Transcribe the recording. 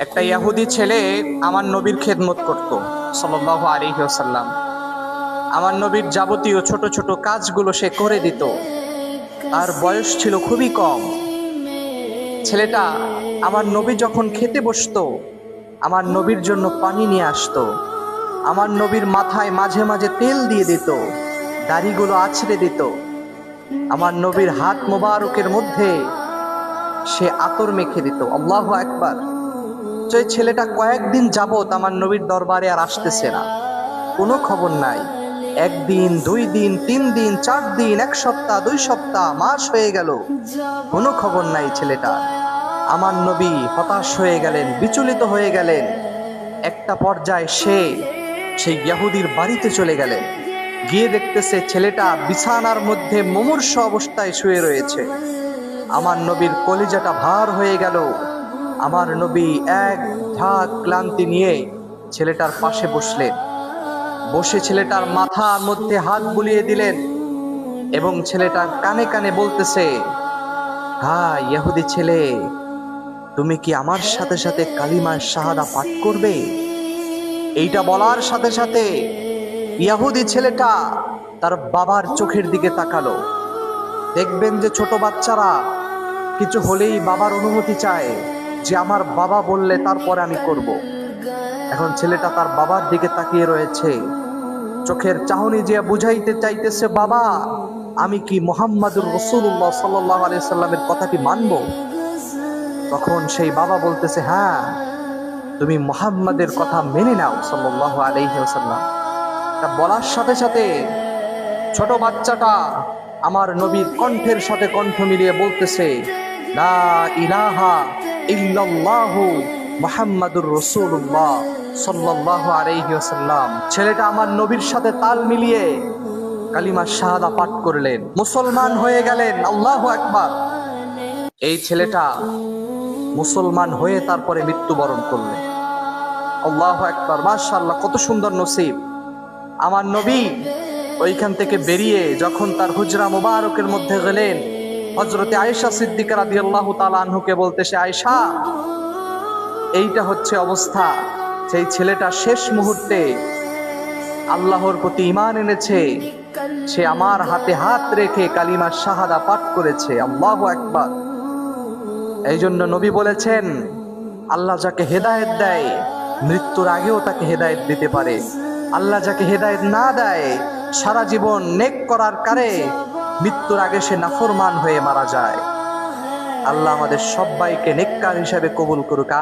একটা ইহুদি ছেলে আমার নবীর খেদমত করত সাল্লাল্লাহু আলাইহি ওয়াসাল্লাম। আমার নবীর যাবতীয় ছোট ছোট কাজগুলো সে করে দিত। আর বয়স ছিল খুবই কম। ছেলেটা আমার নবী যখন খেতে বসতো, আমার নবীর জন্য পানি নিয়ে আসতো, আমার নবীর মাথায় মাঝে মাঝে তেল দিয়ে দিত, দাড়িগুলো আছড়ে দিত, আমার নবীর হাত মোবারকের মধ্যে সে আতর মেখে দিত। আল্লাহু আকবার। যে ছেলেটা কয়েকদিন যাবত আমার নবীর দরবারে আর আসতেছে না, কোনো খবর নাই। একদিন, 2 দিন, 3 দিন, 4 দিন, 1 সপ্তাহ, 2 সপ্তাহ, মাস হয়ে গেল, কোনো খবর নাই ছেলেটা। আমার নবী হতাশ হয়ে গেলেন, বিচলিত হয়ে গেলেন। একটা পর্যায়ে সেই ইহুদির বাড়িতে চলে গেলেন। গিয়ে দেখতেছে ছেলেটা বিছানার মধ্যে মুমূর্ষ অবস্থায় শুয়ে রয়েছে। আমার নবীর কলিজাটা ভার হয়ে গেল। আমার নবী এক ঝাঁক ক্লান্তি নিয়ে ছেলেটার পাশে বসলেন। বসে ছেলেটার মাথার মধ্যে হাত বুলিয়ে দিলেন এবং ছেলেটার কানে কানে বলতেছে, হ্যাঁ ইহুদি ছেলে, তুমি কি আমার সাথে সাথে কালিমা শাহাদা পাঠ করবে? এইটা বলার সাথে সাথে ইহুদি ছেলেটা তার বাবার চোখের দিকে তাকালো। দেখবেন যে ছোট বাচ্চারা কিছু হলেই বাবার অনুমতি চায়, যে আমার বাবা বললে তারপরে আমি করব। এখন ছেলেটা তার বাবার দিকে তাকিয়ে রয়েছে, চোখের চাহনি যে বুঝাইতে চাইতেছে, বাবা আমি কি মুহাম্মাদুর রাসূলুল্লাহ সাল্লাল্লাহু আলাইহি সাল্লামের কথাটি মানবো? তখন সেই বাবা বলতেছে, হ্যাঁ তুমি মুহাম্মাদের কথা মেনে নাও সাল্লাল্লাহু আলাইহি ওয়াসাল্লাম। তা বলার সাথে সাথে ছোট বাচ্চাটা আমার নবীর কণ্ঠের সাথে কণ্ঠ মিলিয়ে বলতেছে, লা ইলাহা ইল্লাল্লাহু মুহাম্মাদুর রাসূলুল্লাহ সাল্লাল্লাহু আলাইহি ওয়াসাল্লাম। ছেলেটা আমার নবীর সাথে তাল মিলিয়ে কালিমা শাহাদা পাঠ করলেন, মুসলমান হয়ে গেলেন। আল্লাহু আকবার। এই ছেলেটা মুসলমান হয়ে তারপরে মৃত্যুবরণ করলেন। আল্লাহু আকবার, মাশাআল্লাহ, কত সুন্দর নসিব। আমার নবী ওইখান থেকে বেরিয়ে যখন তার হুজরা মুবারকের মধ্যে গেলেন, হযরতে আয়েশা সিদ্দিকা রাদিয়াল্লাহু তাআলা আনহুকে বলতেছে, আয়েশা এইটা হচ্ছে অবস্থা। সেই ছেলেটা শেষ মুহূর্তে আল্লাহর প্রতি ঈমান এনেছে, সে আমার হাতে হাত রেখে কালিমা শাহাদা পাঠ করেছে। আল্লাহু আকবার। এই জন্য নবী বলেছেন, আল্লাহ যাকে হেদায়েত দেয় মৃত্যুর আগেও তাকে হেদায়েত দিতে পারে। আল্লাহ যাকে হেদায়েত না দেয় সারা জীবন নেক করার কারে মৃত্যুর আগে সে নাফরমান হয়ে মারা যায়। আল্লাহ আমাদের সবাইকে নেককার হিসাবে কবুল করুক।